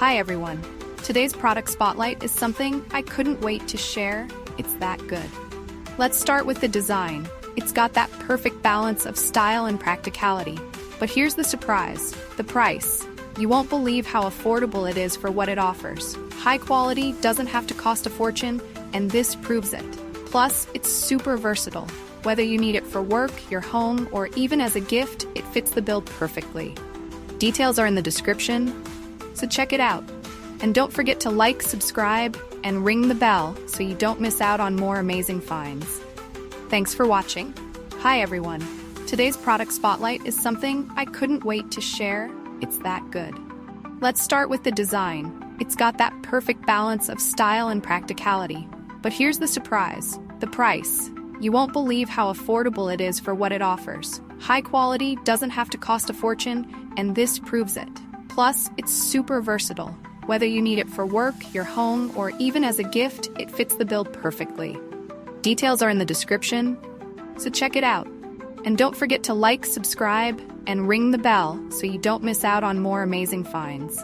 Hi everyone. Today's product spotlight is something I couldn't wait to share. It's that good. Let's start with the design. It's got that perfect balance of style and practicality. But here's the surprise, the price. You won't believe how affordable it is for what it offers. High quality doesn't have to cost a fortune, and this proves it. Plus, it's super versatile. Whether you need it for work, your home, or even as a gift, it fits the bill perfectly. Details are in the description, so check it out. And don't forget to like, subscribe, and ring the bell so you don't miss out on more amazing finds. Thanks for watching. Hi everyone. Today's product spotlight is something I couldn't wait to share. It's that good. Let's start with the design. It's got that perfect balance of style and practicality. But here's the surprise, the price. You won't believe how affordable it is for what it offers. High quality doesn't have to cost a fortune, and this proves it. Plus, it's super versatile. Whether you need it for work, your home, or even as a gift, it fits the bill perfectly. Details are in the description, so check it out. And don't forget to like, subscribe, and ring the bell so you don't miss out on more amazing finds.